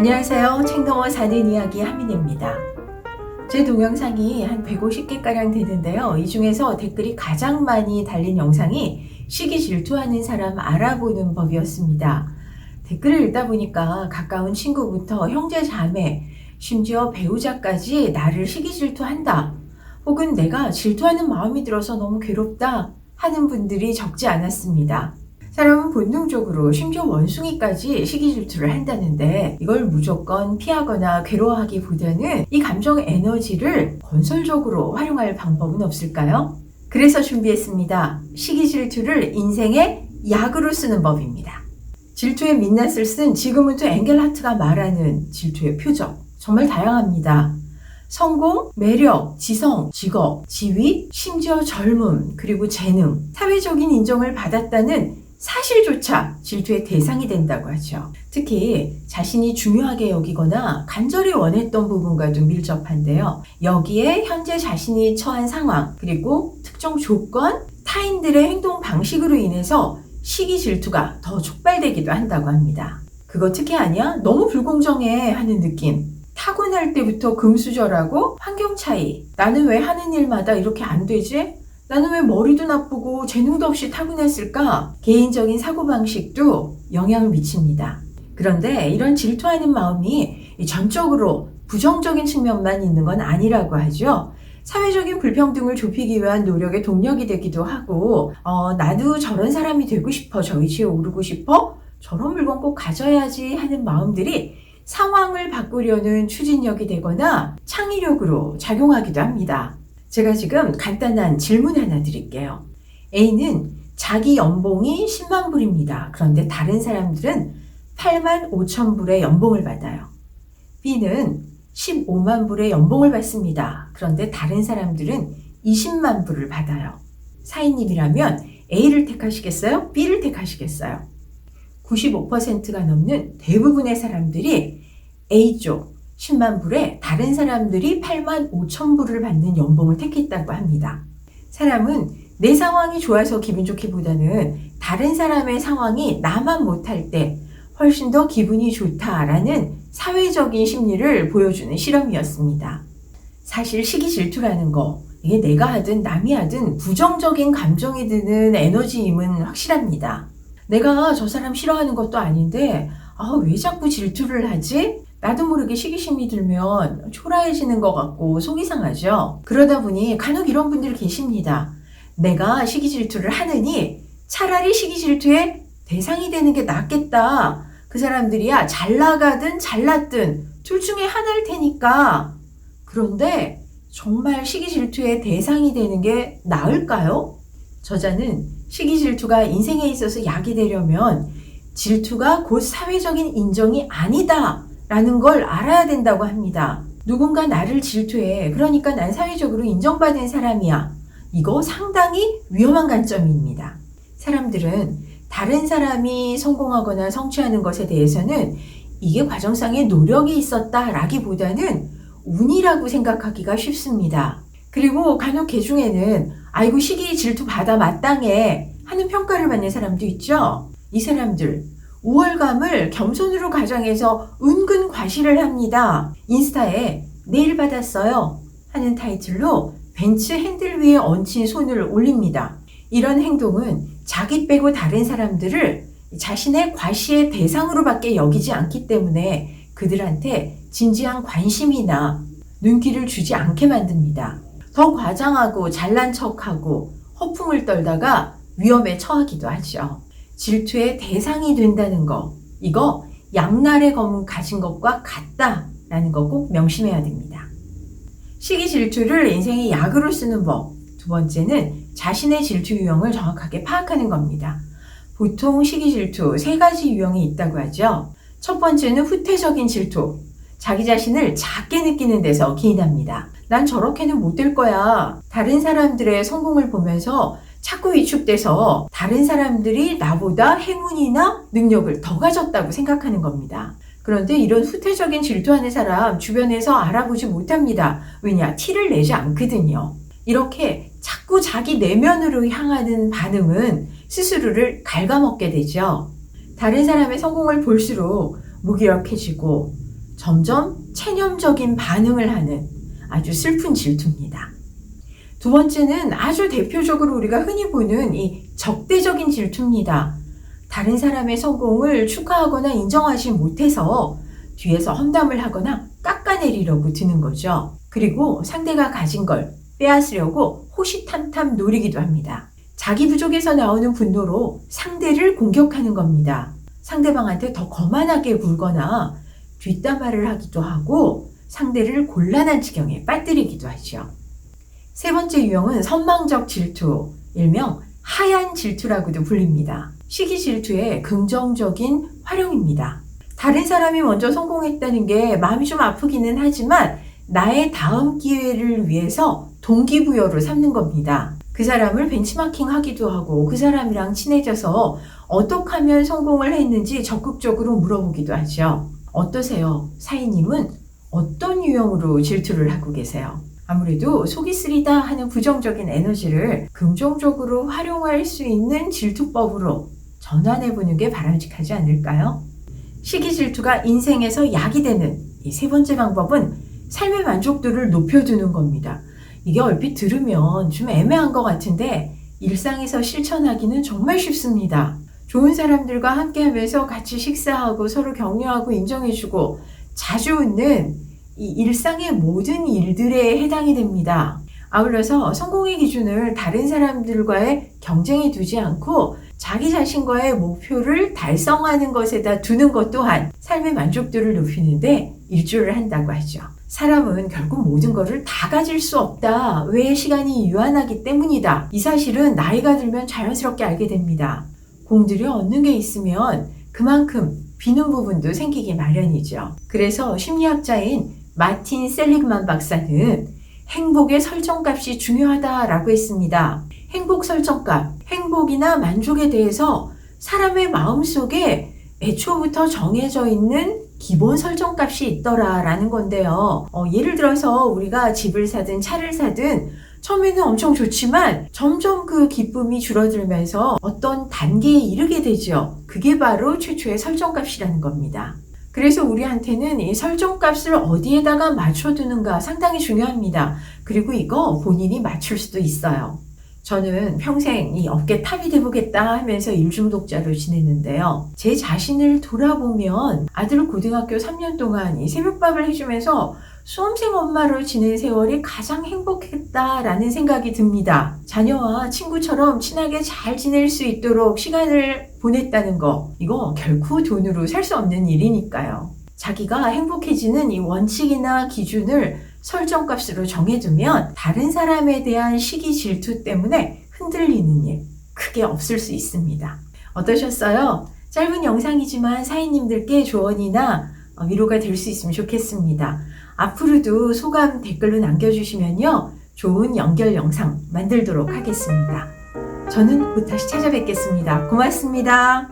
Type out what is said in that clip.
안녕하세요. 책넘어 사는 이야기 하민입니다. 제 동영상이 한 150개가량 되는데요. 이 중에서 댓글이 가장 많이 달린 영상이 시기 질투하는 사람 알아보는 법이었습니다. 댓글을 읽다 보니까 가까운 친구부터 형제 자매, 심지어 배우자까지 나를 시기 질투한다, 혹은 내가 질투하는 마음이 들어서 너무 괴롭다 하는 분들이 적지 않았습니다. 사람은 본능적으로 심지어 원숭이까지 시기 질투를 한다는데, 이걸 무조건 피하거나 괴로워하기보다는 이 감정 에너지를 건설적으로 활용할 방법은 없을까요? 그래서 준비했습니다. 시기 질투를 인생의 약으로 쓰는 법입니다. 질투의 민낯을 쓴 지그문트 엥겔하트가 말하는 질투의 표적, 정말 다양합니다. 성공, 매력, 지성, 직업, 지위, 심지어 젊음, 그리고 재능, 사회적인 인정을 받았다는 사실조차 질투의 대상이 된다고 하죠. 특히 자신이 중요하게 여기거나 간절히 원했던 부분과도 밀접한데요. 여기에 현재 자신이 처한 상황, 그리고 특정 조건, 타인들의 행동 방식으로 인해서 시기 질투가 더 촉발되기도 한다고 합니다. 그거 특혜 아니야? 너무 불공정해 하는 느낌. 타고날 때부터 금수저라고 환경 차이. 나는 왜 하는 일마다 이렇게 안 되지? 나는 왜 머리도 나쁘고 재능도 없이 타고났을까? 개인적인 사고방식도 영향을 미칩니다. 그런데 이런 질투하는 마음이 전적으로 부정적인 측면만 있는 건 아니라고 하죠. 사회적인 불평등을 좁히기 위한 노력의 동력이 되기도 하고, 나도 저런 사람이 되고 싶어, 저 위치에 오르고 싶어, 저런 물건 꼭 가져야지 하는 마음들이 상황을 바꾸려는 추진력이 되거나 창의력으로 작용하기도 합니다. 제가 지금 간단한 질문 하나 드릴게요. A는 자기 연봉이 10만 불입니다. 그런데 다른 사람들은 8만 5천 불의 연봉을 받아요. B는 15만 불의 연봉을 받습니다. 그런데 다른 사람들은 20만 불을 받아요. 사인님이라면 A를 택하시겠어요? B를 택하시겠어요? 95%가 넘는 대부분의 사람들이 A쪽 10만 불에 다른 사람들이 8만 5천 불을 받는 연봉을 택했다고 합니다. 사람은 내 상황이 좋아서 기분 좋기보다는 다른 사람의 상황이 나만 못할 때 훨씬 더 기분이 좋다라는 사회적인 심리를 보여주는 실험이었습니다. 사실 시기 질투라는 거, 이게 내가 하든 남이 하든 부정적인 감정이 드는 에너지임은 확실합니다. 내가 저 사람 싫어하는 것도 아닌데 왜 자꾸 질투를 하지? 나도 모르게 시기심이 들면 초라해지는 것 같고 속이 상하죠. 그러다 보니 간혹 이런 분들이 계십니다. 내가 시기 질투를 하느니 차라리 시기 질투의 대상이 되는 게 낫겠다. 그 사람들이야 잘 나가든 잘났든 둘 중에 하나일 테니까. 그런데 정말 시기 질투의 대상이 되는 게 나을까요? 저자는 시기 질투가 인생에 있어서 약이 되려면 질투가 곧 사회적인 인정이 아니다 라는 걸 알아야 된다고 합니다. 누군가 나를 질투해. 그러니까 난 사회적으로 인정받은 사람이야. 이거 상당히 위험한 관점입니다. 사람들은 다른 사람이 성공하거나 성취하는 것에 대해서는 이게 과정상의 노력이 있었다라기보다는 운이라고 생각하기가 쉽습니다. 그리고 간혹 개 중에는 아이고 시기 질투 받아 마땅해 하는 평가를 받는 사람도 있죠. 이 사람들 우월감을 겸손으로 가정해서 은근 과시를 합니다. 인스타에 내일 받았어요 하는 타이틀로 벤츠 핸들 위에 얹힌 손을 올립니다. 이런 행동은 자기 빼고 다른 사람들을 자신의 과시의 대상으로밖에 여기지 않기 때문에 그들한테 진지한 관심이나 눈길을 주지 않게 만듭니다. 더 과장하고 잘난 척하고 허풍을 떨다가 위험에 처하기도 하죠. 질투의 대상이 된다는 거, 이거 양날의 검을 가진 것과 같다라는 거 꼭 명심해야 됩니다. 시기 질투를 인생의 약으로 쓰는 법. 두 번째는 자신의 질투 유형을 정확하게 파악하는 겁니다. 보통 시기 질투 3가지 유형이 있다고 하죠. 첫 번째는 후퇴적인 질투. 자기 자신을 작게 느끼는 데서 기인합니다. 난 저렇게는 못 될 거야. 다른 사람들의 성공을 보면서 자꾸 위축돼서 다른 사람들이 나보다 행운이나 능력을 더 가졌다고 생각하는 겁니다. 그런데 이런 후퇴적인 질투하는 사람 주변에서 알아보지 못합니다. 왜냐? 티를 내지 않거든요. 이렇게 자꾸 자기 내면으로 향하는 반응은 스스로를 갉아먹게 되죠. 다른 사람의 성공을 볼수록 무기력해지고 점점 체념적인 반응을 하는 아주 슬픈 질투입니다. 두 번째는 아주 대표적으로 우리가 흔히 보는 이 적대적인 질투입니다. 다른 사람의 성공을 축하하거나 인정하지 못해서 뒤에서 험담을 하거나 깎아내리려고 드는 거죠. 그리고 상대가 가진 걸 빼앗으려고 호시탐탐 노리기도 합니다. 자기 부족에서 나오는 분노로 상대를 공격하는 겁니다. 상대방한테 더 거만하게 굴거나 뒷담화를 하기도 하고 상대를 곤란한 지경에 빠뜨리기도 하죠. 세 번째 유형은 선망적 질투, 일명 하얀 질투라고도 불립니다. 시기 질투의 긍정적인 활용입니다. 다른 사람이 먼저 성공했다는 게 마음이 좀 아프기는 하지만 나의 다음 기회를 위해서 동기부여로 삼는 겁니다. 그 사람을 벤치마킹 하기도 하고 그 사람이랑 친해져서 어떻게 하면 성공을 했는지 적극적으로 물어보기도 하죠. 어떠세요? 사인님은 어떤 유형으로 질투를 하고 계세요? 아무래도 속이 쓰리다 하는 부정적인 에너지를 긍정적으로 활용할 수 있는 질투법으로 전환해보는 게 바람직하지 않을까요? 시기 질투가 인생에서 약이 되는 이 세 번째 방법은 삶의 만족도를 높여두는 겁니다. 이게 얼핏 들으면 좀 애매한 것 같은데 일상에서 실천하기는 정말 쉽습니다. 좋은 사람들과 함께하면서 같이 식사하고 서로 격려하고 인정해주고 자주 웃는 이 일상의 모든 일들에 해당이 됩니다. 아울러서 성공의 기준을 다른 사람들과의 경쟁에 두지 않고 자기 자신과의 목표를 달성하는 것에다 두는 것 또한 삶의 만족도를 높이는데 일조를 한다고 하죠. 사람은 결국 모든 것을 다 가질 수 없다. 왜 시간이 유한하기 때문이다. 이 사실은 나이가 들면 자연스럽게 알게 됩니다. 공들여 얻는 게 있으면 그만큼 비는 부분도 생기기 마련이죠. 그래서 심리학자인 마틴 셀리그만 박사는 행복의 설정값이 중요하다라고 했습니다. 행복 설정값, 행복이나 만족에 대해서 사람의 마음속에 애초부터 정해져 있는 기본 설정값이 있더라라는 건데요. 예를 들어서 우리가 집을 사든 차를 사든 처음에는 엄청 좋지만 점점 그 기쁨이 줄어들면서 어떤 단계에 이르게 되죠. 그게 바로 최초의 설정값이라는 겁니다. 그래서 우리한테는 이 설정값을 어디에다가 맞춰두는가 상당히 중요합니다. 그리고 이거 본인이 맞출 수도 있어요. 저는 평생 이 업계 탑이 돼보겠다 하면서 일중독자로 지냈는데요. 제 자신을 돌아보면 아들 고등학교 3년 동안 이 새벽밥을 해주면서 수험생 엄마로 지낸 세월이 가장 행복했다라는 생각이 듭니다. 자녀와 친구처럼 친하게 잘 지낼 수 있도록 시간을 보냈다는 거, 이거 결코 돈으로 살 수 없는 일이니까요. 자기가 행복해지는 이 원칙이나 기준을 설정값으로 정해두면 다른 사람에 대한 시기 질투 때문에 흔들리는 일 크게 없을 수 있습니다. 어떠셨어요? 짧은 영상이지만 사인님들께 조언이나 위로가 될 수 있으면 좋겠습니다. 앞으로도 소감 댓글로 남겨주시면요, 좋은 연결 영상 만들도록 하겠습니다. 저는 곧 다시 찾아뵙겠습니다. 고맙습니다.